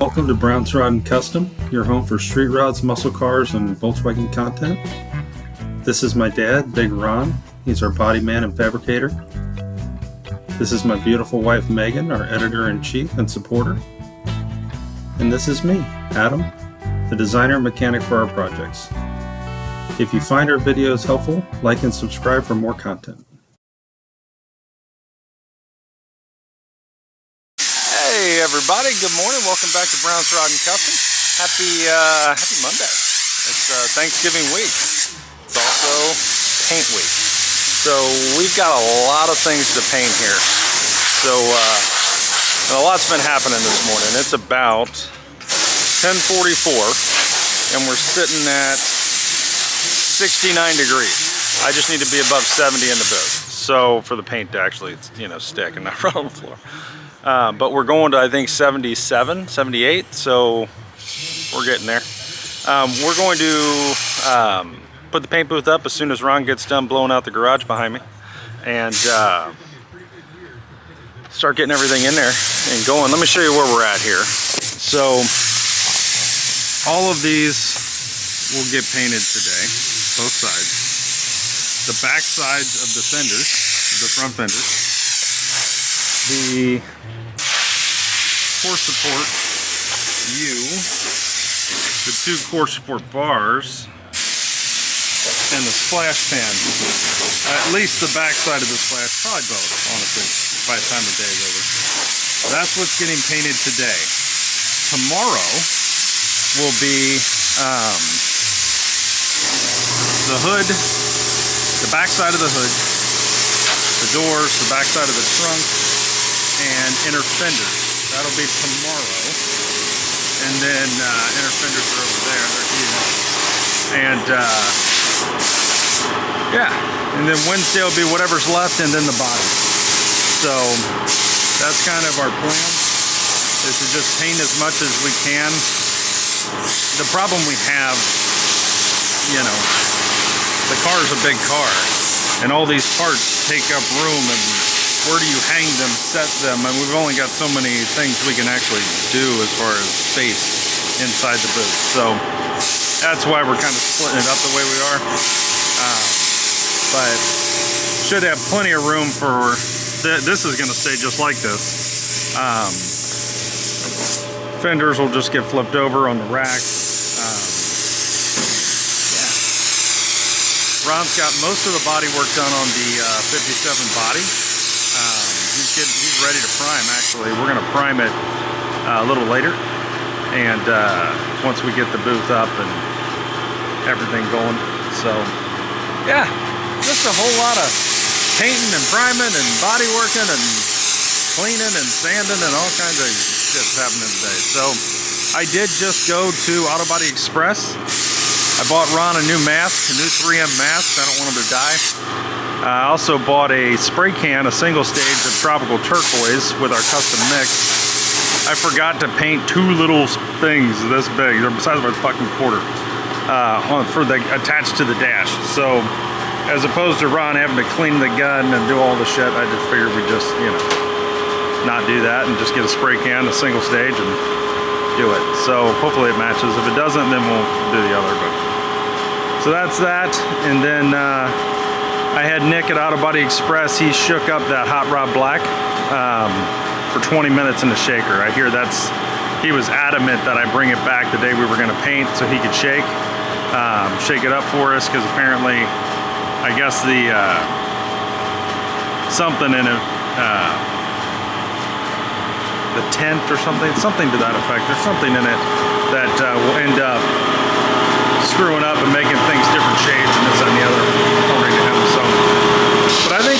Welcome to Brown's Rod and Custom, your home for street rods, muscle cars, and Volkswagen content. This is my dad, Big Ron. He's our body man and fabricator. This is my beautiful wife, Megan, our editor-in-chief and supporter. And this is me, Adam, the designer and mechanic for our projects. If you find our videos helpful, like and subscribe for more content. Hey everybody, good morning. Welcome back to Brown's Rod and Custom. Happy Monday. It's Thanksgiving week. It's also paint week. So we've got a lot of things to paint here. So and a lot's been happening this morning. It's about 10:44 and we're sitting at 69 degrees. I just need to be above 70 in the booth. So for the paint to actually, stick and not run on the floor. But we're going to, I think, 77, 78, so we're getting there. We're going to put the paint booth up as soon as Ron gets done blowing out the garage behind me, and start getting everything in there and going. Let me show you where we're at here. So all of these will get painted today, both sides. The back sides of the fenders, the front fenders, the core support U, the two core support bars, and the splash pan. At least the back side of the splash, probably both, honestly, by the time the day is over. That's what's getting painted today. Tomorrow will be the hood, the back side of the hood, the doors, the back side of the trunk, and inner fenders. That'll be tomorrow. And then inner fenders are over there. They're heated. And yeah. And then Wednesday will be whatever's left, and then the body. So that's kind of our plan, is to just paint as much as we can. The problem we have, the car's a big car, and all these parts take up room, and where do you hang them, set them? And we've only got so many things we can actually do as far as space inside the booth. So that's why we're kind of splitting it up the way we are. But should have plenty of room for, this is gonna stay just like this. Fenders will just get flipped over on the rack. Ron's got most of the body work done on the 57 body. He's ready to prime, actually. We're gonna prime it a little later. And once we get the booth up and everything going. So yeah, just a whole lot of painting and priming and body working and cleaning and sanding and all kinds of shit's happening today. So I did just go to Auto Body Express. I bought Ron a new mask, a new 3M mask. I don't want him to die. I also bought a spray can, a single stage of Tropical Turquoise with our custom mix. I forgot to paint two little things this big. They're the size of a fucking quarter attached to the dash. So as opposed to Ron having to clean the gun and do all the shit, I just figured we'd just, not do that and just get a spray can, a single stage, and do it. So hopefully it matches. If it doesn't, then we'll do the other. But so that's that. And then I had Nick at Auto Body Express. He shook up that Hot Rod Black for 20 minutes in the shaker. I hear he was adamant that I bring it back the day we were gonna paint so he could shake it up for us, because apparently, I guess the something in it, the tent or something to that effect. There's something in it that will end up screwing up and making things different shades and this and the other according to him. So, but I think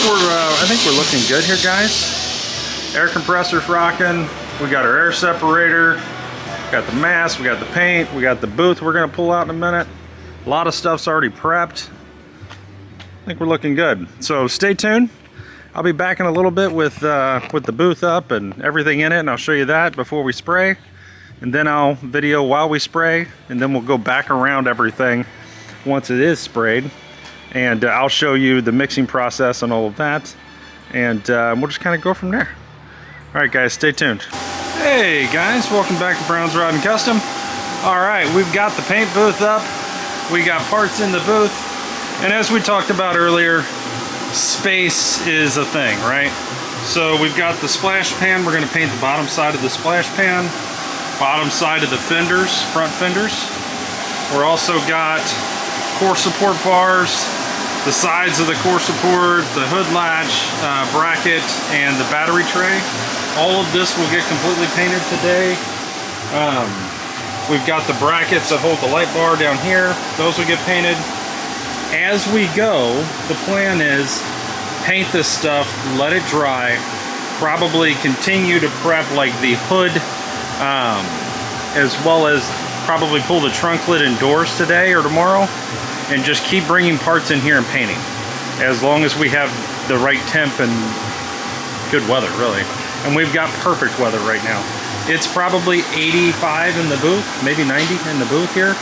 we're looking good here, guys. Air compressor's rocking. We got our air separator. We got the mask. We got the paint. We got the booth we're gonna pull out in a minute. A lot of stuff's already prepped. I think we're looking good. So stay tuned. I'll be back in a little bit with the booth up and everything in it, and I'll show you that before we spray. And then I'll video while we spray, and then we'll go back around everything once it is sprayed. And I'll show you the mixing process and all of that. And we'll just kind of go from there. All right, guys, stay tuned. Hey guys, welcome back to Brown's Rod and Custom. Alright, we've got the paint booth up, we got parts in the booth, and as we talked about earlier, space is a thing, right? So we've got the splash pan. We're going to paint the bottom side of the splash pan, bottom side of the fenders, front fenders. We're also got core support bars, the sides of the core support, the hood latch, bracket, and the battery tray. All of this will get completely painted today. We've got the brackets that hold the light bar down here. Those will get painted. As we go, the plan is paint this stuff, let it dry, probably continue to prep like the hood, as well as probably pull the trunk lid and doors today or tomorrow, and just keep bringing parts in here and painting. As long as we have the right temp and good weather, really. And we've got perfect weather right now. It's probably 85 in the booth, maybe 90 in the booth here.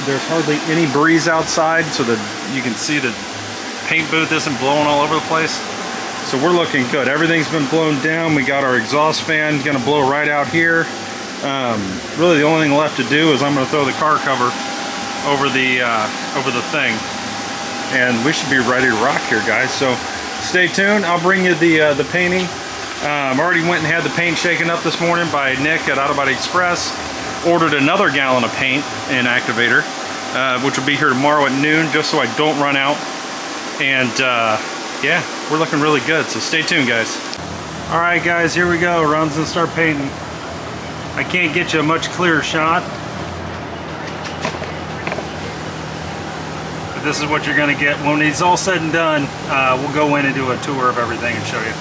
There's hardly any breeze outside, so that you can see the paint booth isn't blowing all over the place. So we're looking good. Everything's been blown down. We got our exhaust fan gonna blow right out here. Really the only thing left to do is I'm gonna throw the car cover over the thing, and we should be ready to rock here, guys. So stay tuned. I'll bring you the painting. Already went and had the paint shaken up this morning by Nick at Auto Body Express. Ordered another gallon of paint and activator, which will be here tomorrow at noon, just so I don't run out. And yeah, we're looking really good. So stay tuned, guys. All right, guys, here we go. Ron's gonna start painting. I can't get you a much clearer shot, but this is what you're gonna get when it's all said and done. We'll go in and do a tour of everything and show you.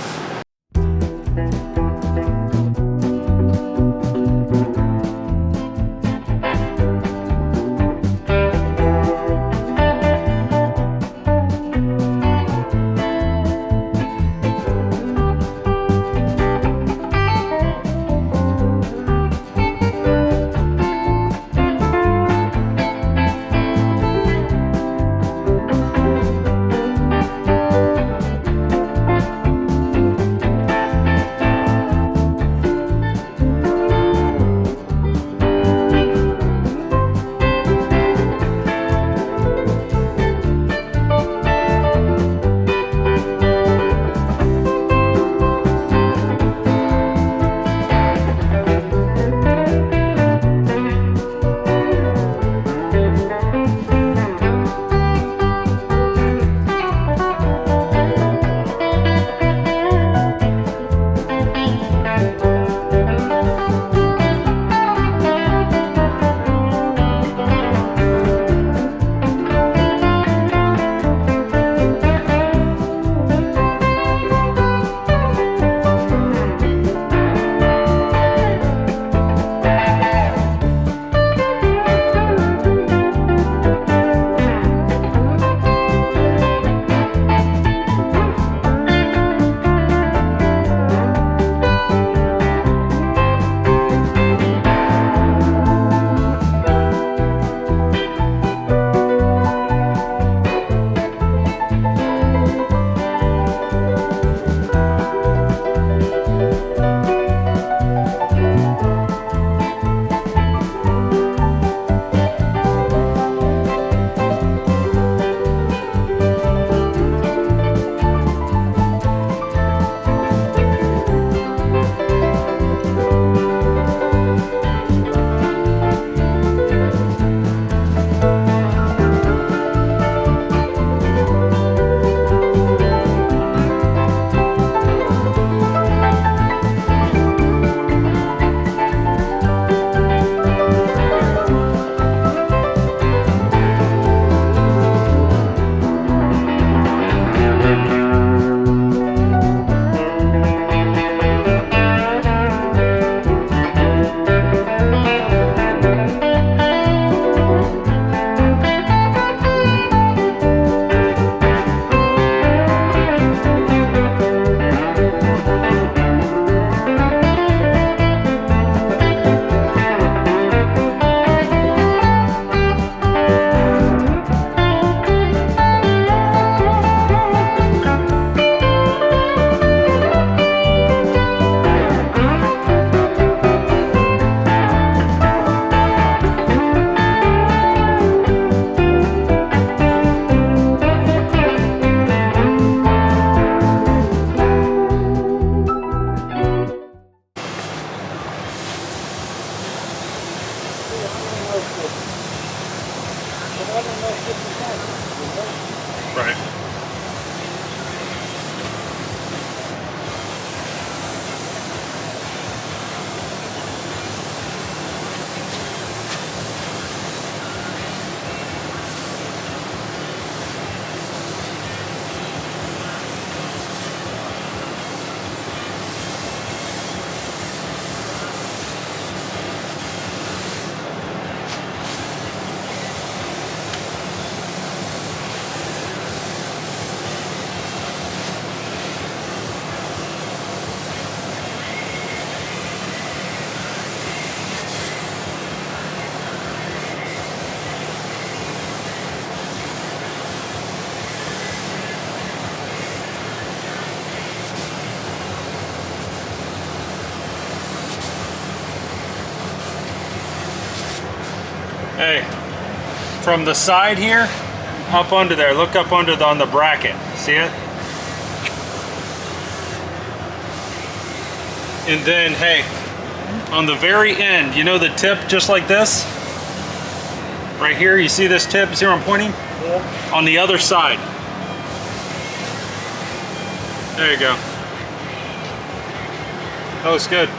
Hey, from the side here, up under there, look up under on the bracket, see it? And then, hey, on the very end, you know the tip just like this? Right here, you see this tip? See where I'm pointing? Yeah. On the other side. There you go. That looks good.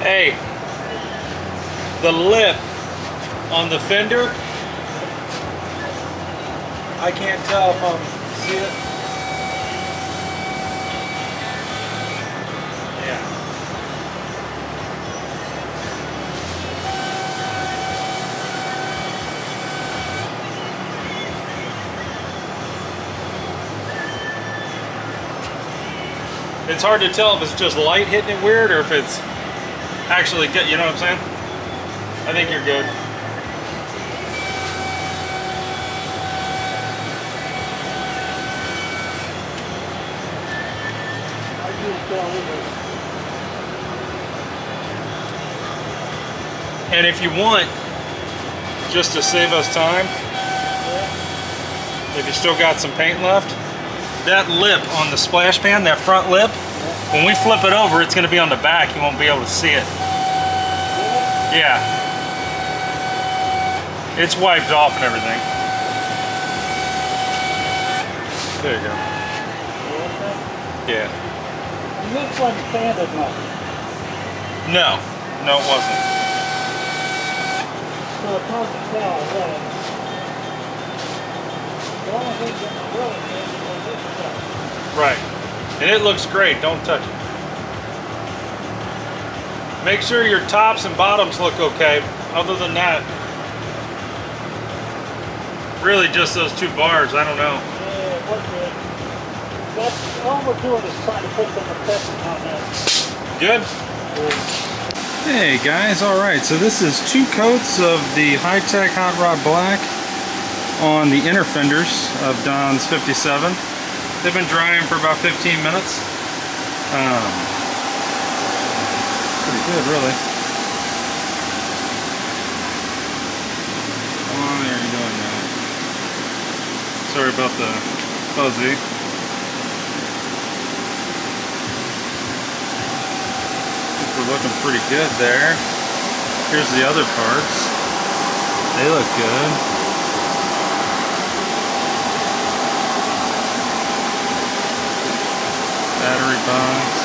Hey, the lip on the fender, I can't tell if I'm, see it? Yeah. It's hard to tell if it's just light hitting it weird or if it's actually good, you know what I'm saying? I think you're good. And if you want, just to save us time, if you still got some paint left, that lip on the splash pan, that front lip, when we flip it over, it's going to be on the back. You won't be able to see it. Yeah. It's wiped off and everything. There you go. Yeah. And this wasn't sanded nothing. No. No, it wasn't. So it's hard to tell really. The only thing that really is this stuff. Right. And it looks great. Don't touch it. Make sure your tops and bottoms look okay. Other than that, really just those two bars. I don't know. Yeah, we're good. That's all we're doing is trying to put some protection on that. Good? Hey guys, alright, so this is 2 coats of the high-tech hot rod black on the inner fenders of Don's 57. They've been drying for about 15 minutes. Pretty good, really. Oh, there you go now. Sorry about the fuzzy. We're looking pretty good there. Here's the other parts. They look good. Battery box.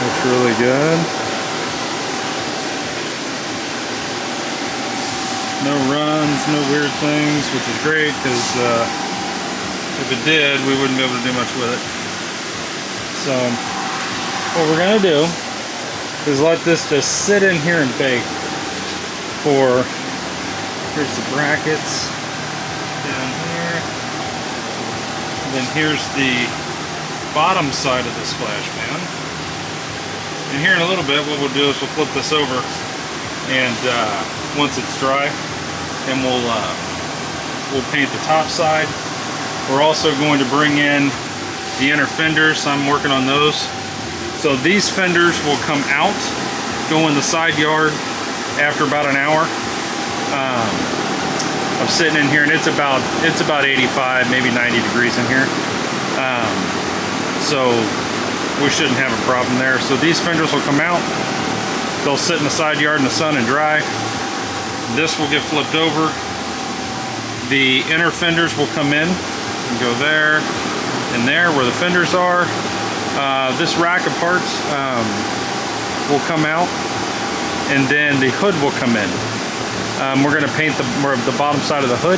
Looks really good. No runs, no weird things, which is great because if it did, we wouldn't be able to do much with it. So what we're going to do is let this just sit in here and bake for, here's the brackets down here, and then here's the bottom side of the splash pan. And here in a little bit what we'll do is we'll flip this over, and once it's dry, and we'll paint the top side. We're also going to bring in the inner fenders. I'm working on those. So these fenders will come out, go in the side yard after about an hour. I'm sitting in here and it's about 85, maybe 90 degrees in here. So we shouldn't have a problem there. So these fenders will come out. They'll sit in the side yard in the sun and dry. This will get flipped over. The inner fenders will come in and go there and there where the fenders are. This rack of parts will come out, and then the hood will come in. We're going to paint the bottom side of the hood,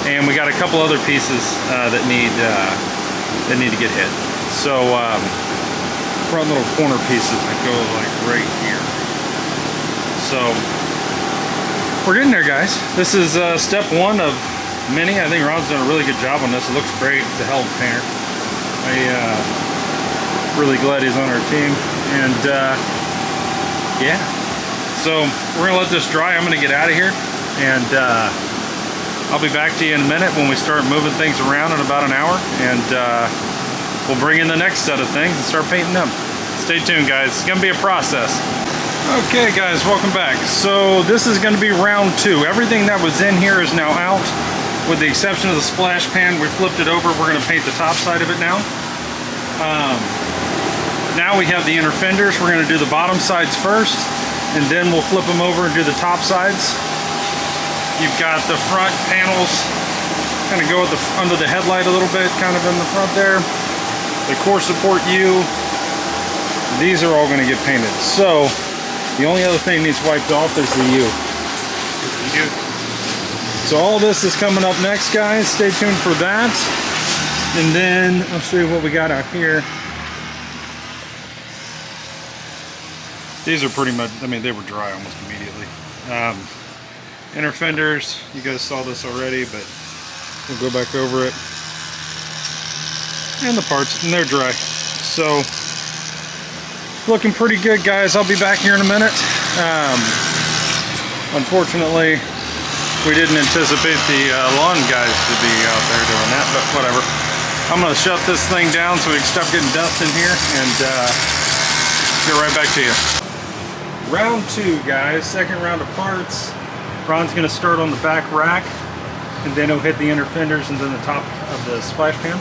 and we got a couple other pieces that need to get hit. So front little corner pieces that go like right here. So we're getting there, guys. This is step 1 of many. I think Ron's done a really good job on this. It looks great. It's a hell of a painter. Really glad he's on our team, and yeah, so we're gonna let this dry. I'm gonna get out of here, and I'll be back to you in a minute when we start moving things around in about an hour, and we'll bring in the next set of things and start painting them. Stay tuned, guys. It's gonna be a process. Okay, guys, welcome back. So this is gonna be round 2. Everything that was in here is now out, with the exception of the splash pan. We flipped it over. We're gonna paint the top side of it now. Now we have the inner fenders. We're going to do the bottom sides first, and then we'll flip them over and do the top sides. You've got the front panels kind of go under the headlight a little bit, kind of in the front there. The core support U, these are all going to get painted. So the only other thing that needs wiped off is the U. So all this is coming up next, guys. Stay tuned for that. And then I'll show you what we got out here. These are pretty much, I mean, they were dry almost immediately. Inner fenders, you guys saw this already, but we'll go back over it. And the parts, and they're dry. So, looking pretty good, guys. I'll be back here in a minute. Unfortunately, we didn't anticipate the lawn guys to be out there doing that, but whatever. I'm gonna shut this thing down so we can stop getting dust in here, and get right back to you. Round 2, guys, second round of parts. Ron's gonna start on the back rack, and then he'll hit the inner fenders and then the top of the splash pan.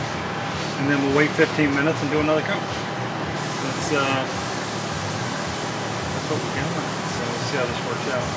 And then we'll wait 15 minutes and do another coat. That's what we're doing. So we'll see how this works out.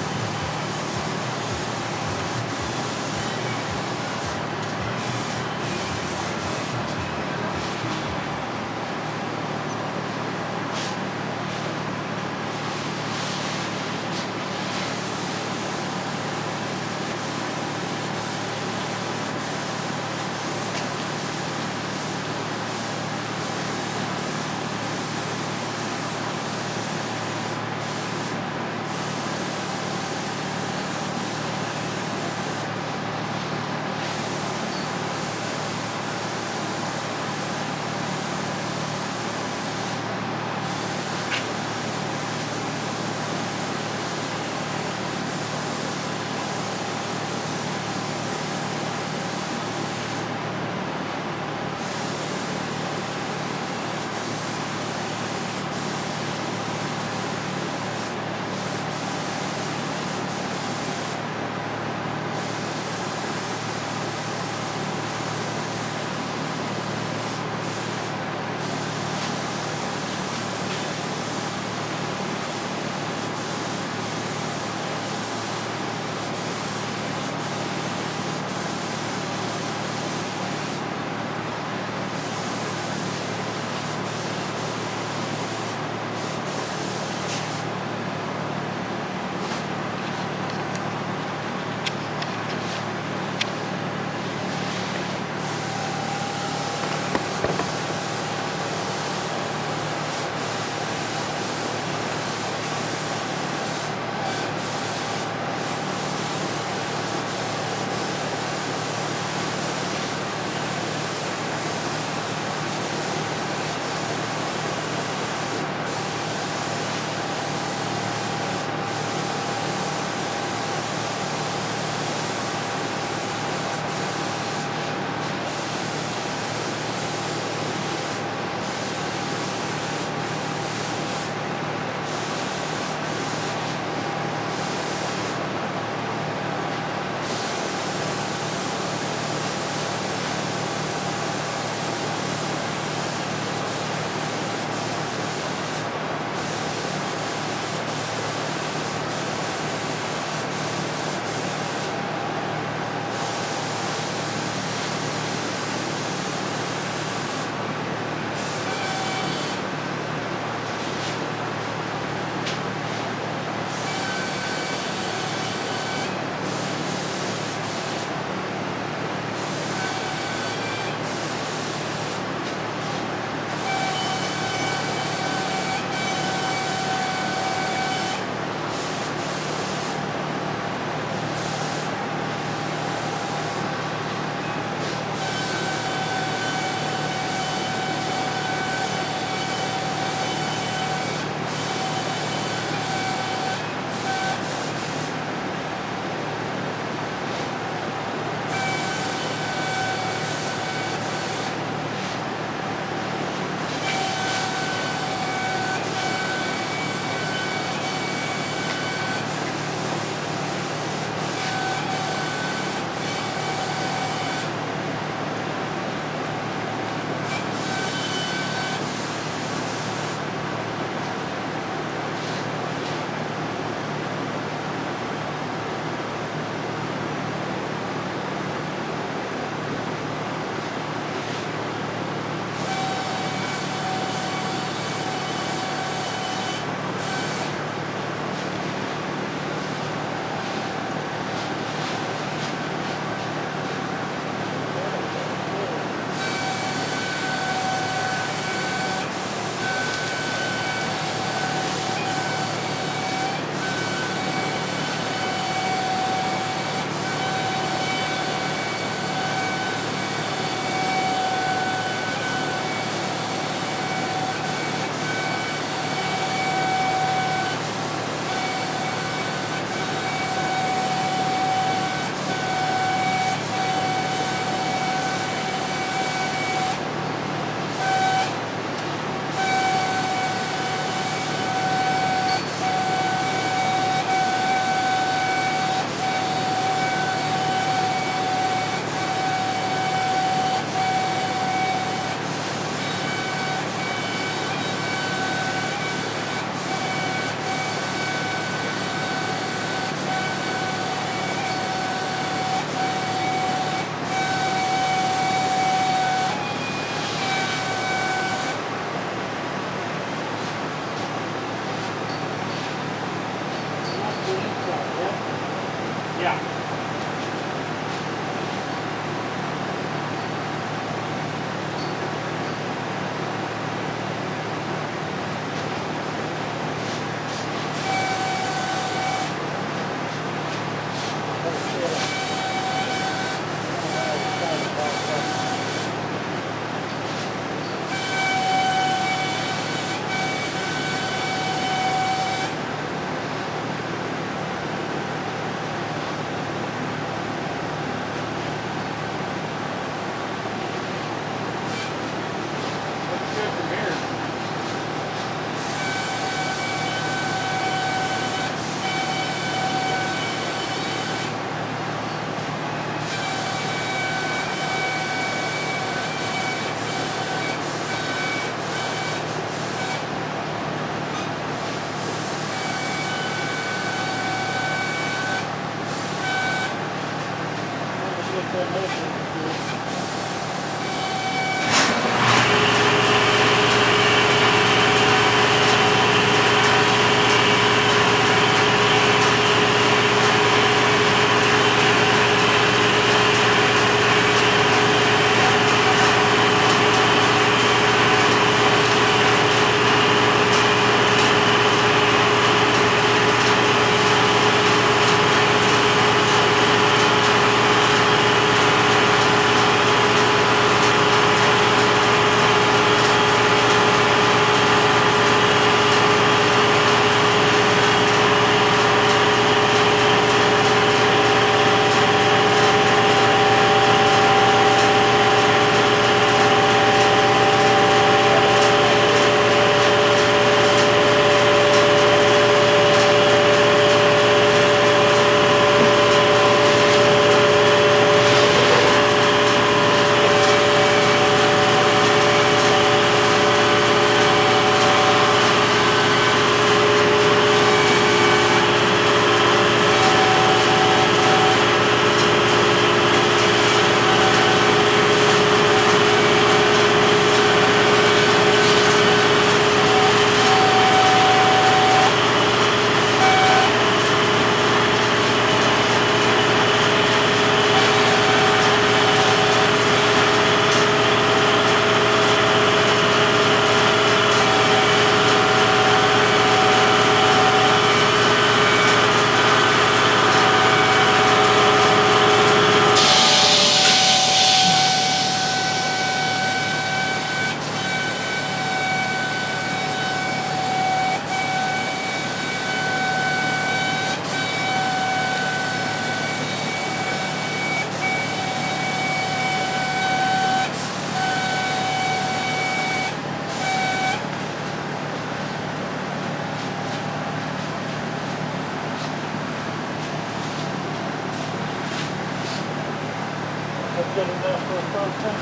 good enough for a first one.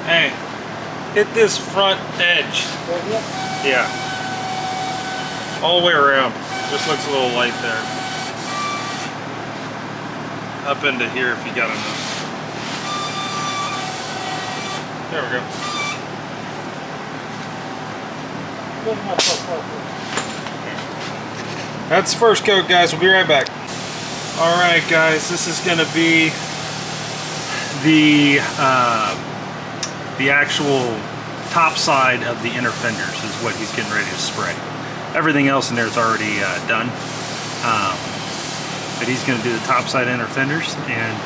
Hey, hit this front edge. Yeah. All the way around. Just looks a little light there. Up into here if you got enough. There we go. Good enough for a first one. That's the first coat, guys. We'll be right back. Alright, guys. This is going to be the actual top side of the inner fenders is what he's getting ready to spray. Everything else in there is already done. But he's going to do the top side inner fenders and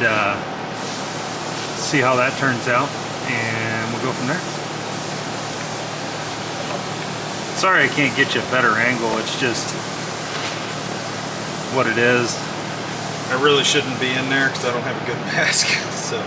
see how that turns out. And we'll go from there. Sorry I can't get you a better angle. It's just what it is. I really shouldn't be in there because I don't have a good mask. So.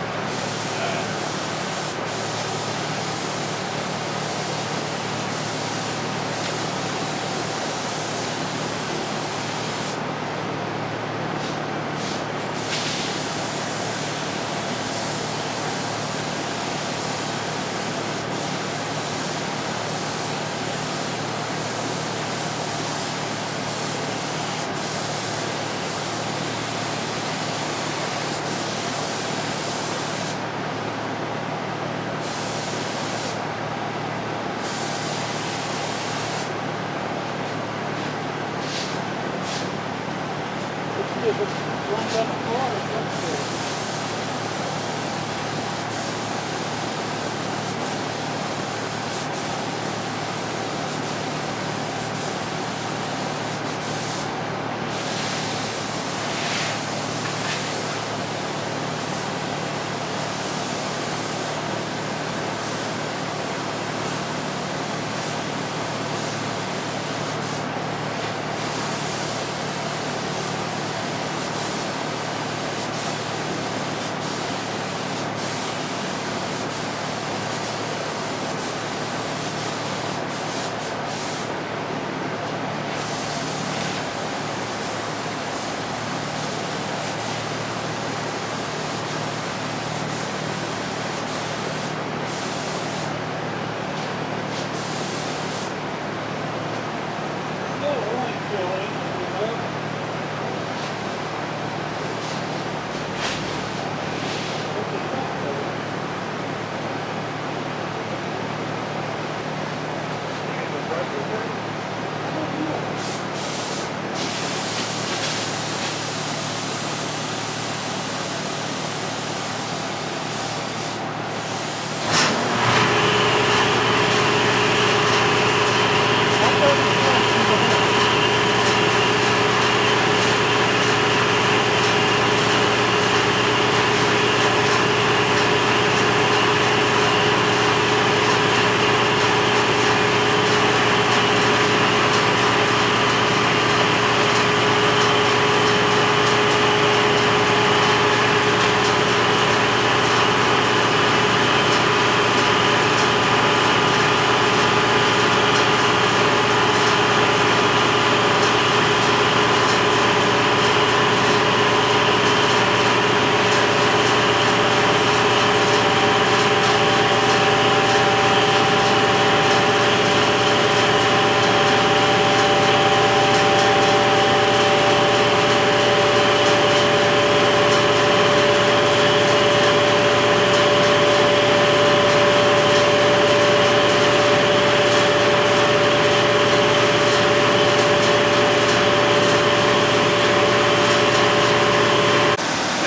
If it's run down the floor, it's good.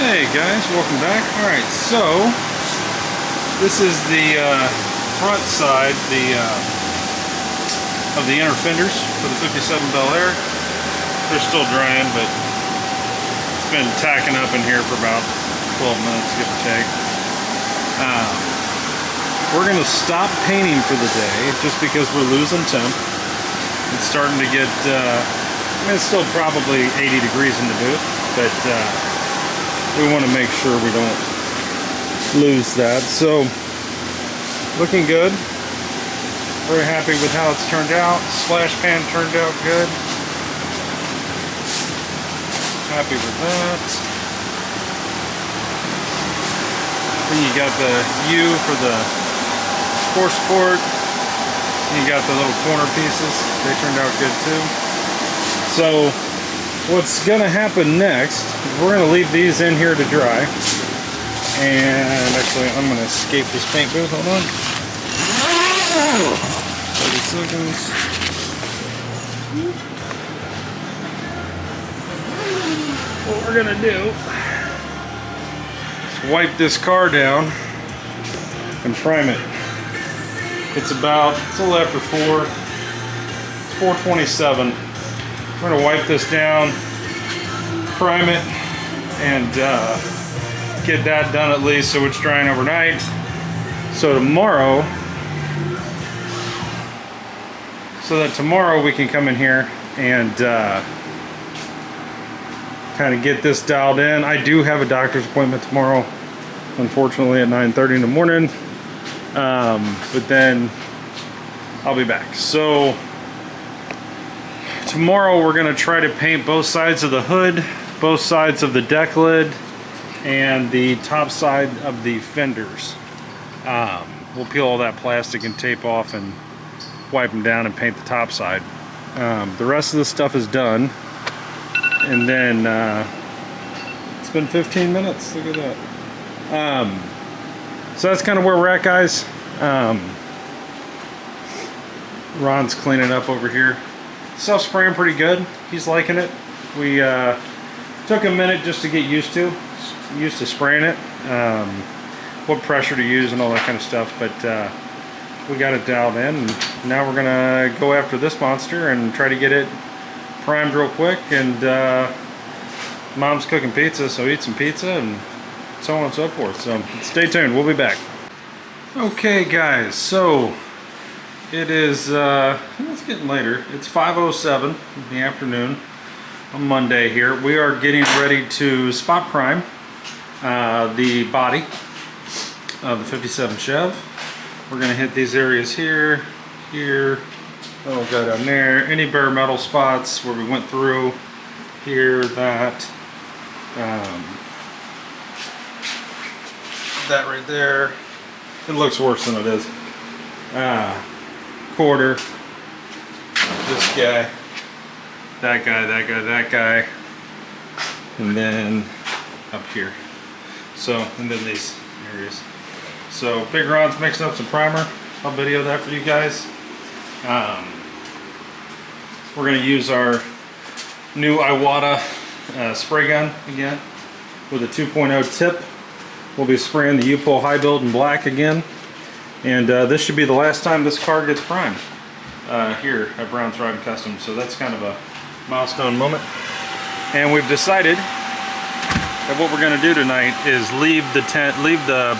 Hey guys, welcome back. Alright, so this is the front side of the inner fenders for the 57 Belair. They're still drying, but it's been tacking up in here for about 12 minutes, give or take. We're going to stop painting for the day just because we're losing temp. It's starting to get, I mean, it's still probably 80 degrees in the booth, but we want to make sure we don't lose that. So, looking good. Very happy with how it's turned out. Splash pan turned out good. Happy with that. Then you got the U for the core support. You got the little corner pieces. They turned out good too. So what's gonna happen next, we're gonna leave these in here to dry. And actually I'm gonna escape this paint booth, hold on. 30 seconds. What we're gonna do is wipe this car down and prime it. It's a little after 4, it's 4:27. We're gonna wipe this down, prime it, and get that done at least so it's drying overnight. So tomorrow we can come in here and kind of get this dialed in. I do have a doctor's appointment tomorrow, unfortunately at 9:30 in the morning, but then I'll be back. So tomorrow we're going to try to paint both sides of the hood, both sides of the deck lid, and the top side of the fenders. We'll peel all that plastic and tape off and wipe them down and paint the top side. The rest of the stuff is done. And then it's been 15 minutes, look at that. So that's kind of where we're at, guys. Ron's cleaning up over here. Stuff's spraying pretty good. He's liking it. We took a minute just to get used to spraying it, what pressure to use and all that kind of stuff, but we got it dialed in, and now we're gonna go after this monster and try to get it primed real quick. And Mom's cooking pizza, so eat some pizza and so on and so forth. So stay tuned, we'll be back. Okay guys, so it is it's getting later. It's 5:07 in the afternoon on Monday here. We are getting ready to spot prime the body of the 57 Chev. We're gonna hit these areas here, that'll go down there, any bare metal spots where we went through, here, that right there. It looks worse than it is. Quarter, this guy, that guy, and then up here. So, and then these areas. So Big Ron's mixing up some primer. I'll video that for you guys. We're going to use our new Iwata spray gun again with a 2.0 tip. We'll be spraying the U-Pull High Build in black again. And this should be the last time this car gets primed here at Brown's Riding Custom. So that's kind of a milestone moment. And we've decided that what we're going to do tonight is leave the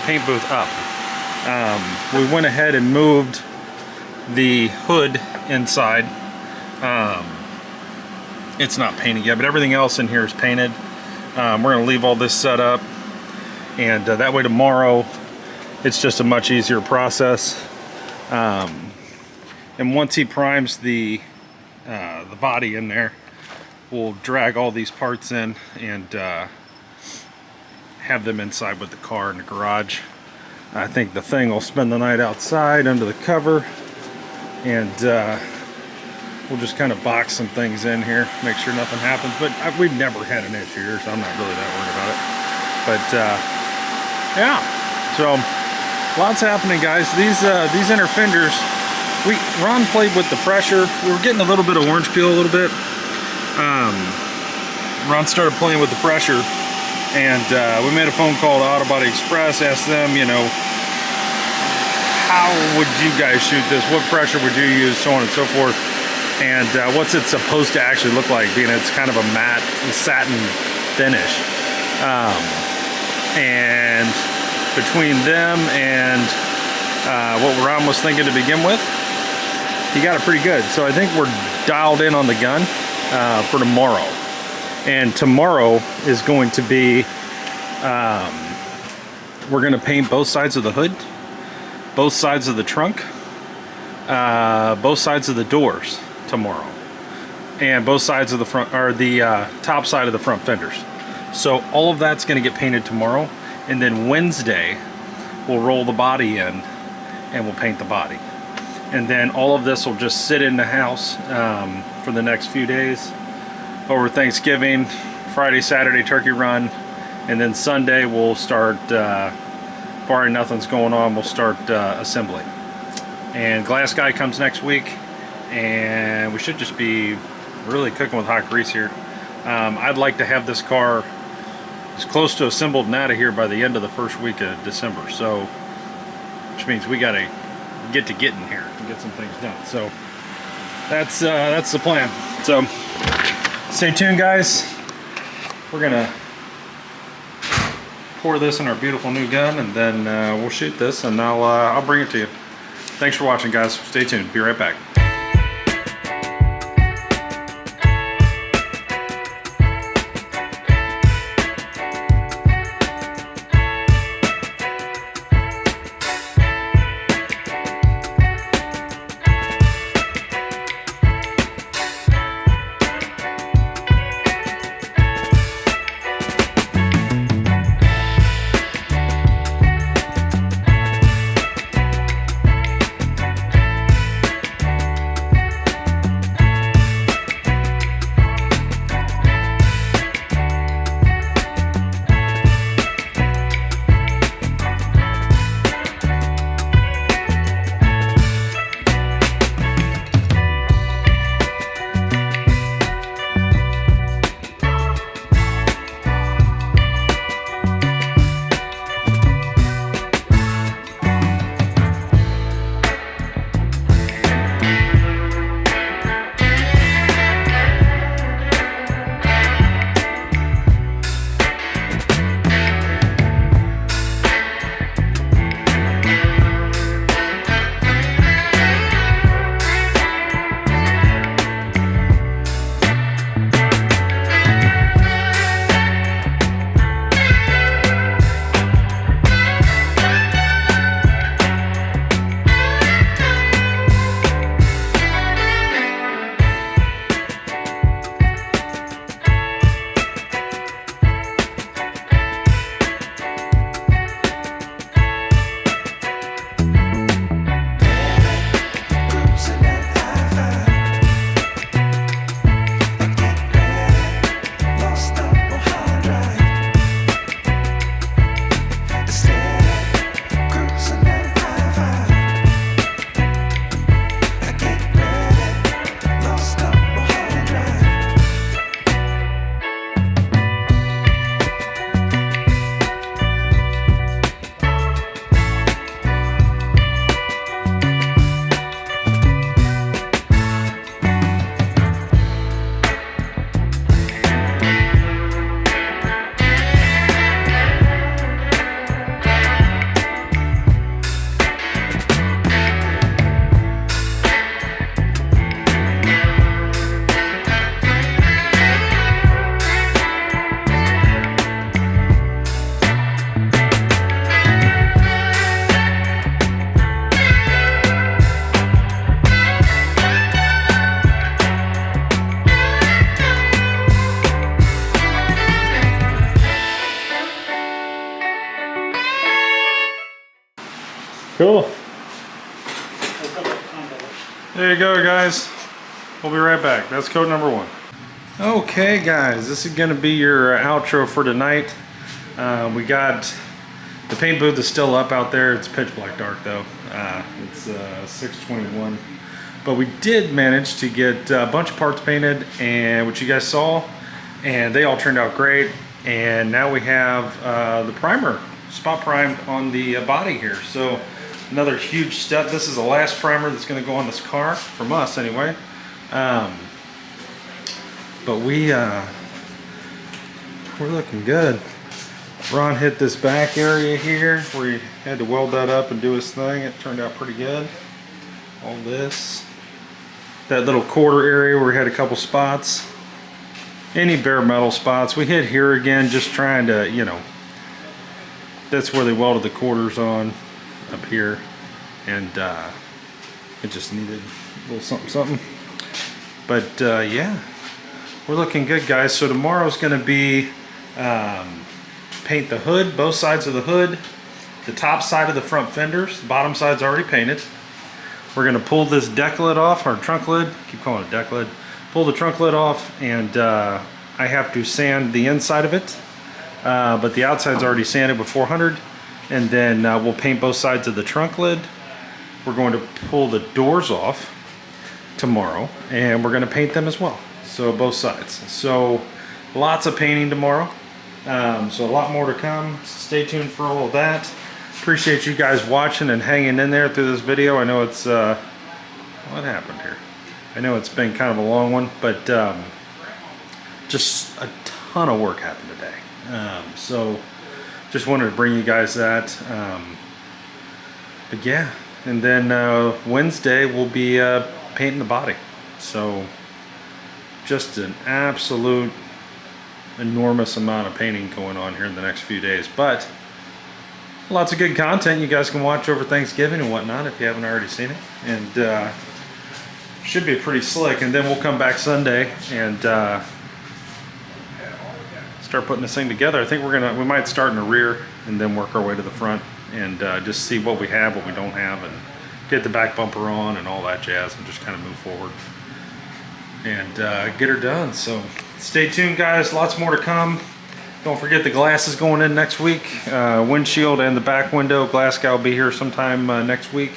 paint booth up. We went ahead and moved the hood inside. It's not painted yet, but everything else in here is painted. We're going to leave all this set up, and that way tomorrow it's just a much easier process. And once he primes the body in there, we'll drag all these parts in and have them inside with the car in the garage. I think the thing will spend the night outside under the cover, and we'll just kind of box some things in here, make sure nothing happens. But we've never had an issue here, so I'm not really that worried about it. But yeah, so lots happening, guys. These inner fenders, Ron played with the pressure. We were getting a little bit of orange peel, a little bit. Ron started playing with the pressure, and we made a phone call to Auto Body Express, asked them, you know, how would you guys shoot this? What pressure would you use? So on and so forth. And what's it supposed to actually look like, being it's kind of a matte satin finish. And between them and what Ron was thinking to begin with, he got it pretty good. So I think we're dialed in on the gun for tomorrow. And tomorrow is going to be, we're going to paint both sides of the hood, both sides of the trunk, both sides of the doors tomorrow, and both sides of the front, or the top side of the front fenders. So all of that's going to get painted tomorrow, and then Wednesday we'll roll the body in and we'll paint the body. And then all of this will just sit in the house for the next few days over Thanksgiving, Friday, Saturday turkey run, and then Sunday we'll start, barring nothing's going on, we'll start assembly. And glass guy comes next week, and we should just be really cooking with hot grease here. I'd like to have this car as close to assembled and out of here by the end of the first week of December. So, which means we gotta get in here and get some things done. So that's the plan. So stay tuned, guys. We're gonna pour this in our beautiful new gun, and then we'll shoot this, and I'll bring it to you. Thanks for watching, guys. Stay tuned. Be right back. Cool. There you go, guys. We'll be right back. That's coat number 1. Okay, guys, this is going to be your outro for tonight. We got the paint booth is still up out there. It's pitch black dark though. It's 6:21. But we did manage to get a bunch of parts painted, and what you guys saw, and they all turned out great. And now we have the primer spot primed on the body here. So another huge step. This is the last primer that's going to go on this car, from us anyway. But we're looking good. Ron hit this back area here where he had to weld that up and do his thing. It turned out pretty good. All this. That little quarter area where we had a couple spots. Any bare metal spots. We hit here again, just trying to, you know, that's where they welded the quarters on, up here. And it just needed a little something. But yeah, we're looking good, guys. So tomorrow's going to be paint the hood, both sides of the hood, the top side of the front fenders. The bottom side's already painted. We're gonna pull this deck lid off, or trunk lid, keep calling it deck lid. Pull the trunk lid off, and I have to sand the inside of it, but the outside's already sanded with 400, and then we'll paint both sides of the trunk lid. We're going to pull the doors off tomorrow, and we're gonna paint them as well, so both sides. So lots of painting tomorrow, so a lot more to come. Stay tuned for all of that. Appreciate you guys watching and hanging in there through this video. I know it's what happened here? I know it's been kind of a long one, but just a ton of work happened today. So just wanted to bring you guys that. But yeah, and then Wednesday we'll be painting the body. So just an absolute enormous amount of painting going on here in the next few days, but lots of good content you guys can watch over Thanksgiving and whatnot if you haven't already seen it. And should be pretty slick. And then we'll come back Sunday and start putting this thing together. I think we might start in the rear and then work our way to the front and just see what we have, what we don't have, and get the back bumper on and all that jazz, and just kind of move forward and get her done. So stay tuned, guys. Lots more to come. Don't forget the glass is going in next week. Windshield and the back window. Glass guy will be here sometime next week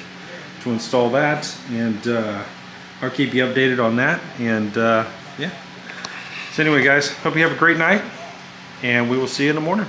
to install that, and I'll keep you updated on that. And yeah. So anyway, guys, hope you have a great night, and we will see you in the morning.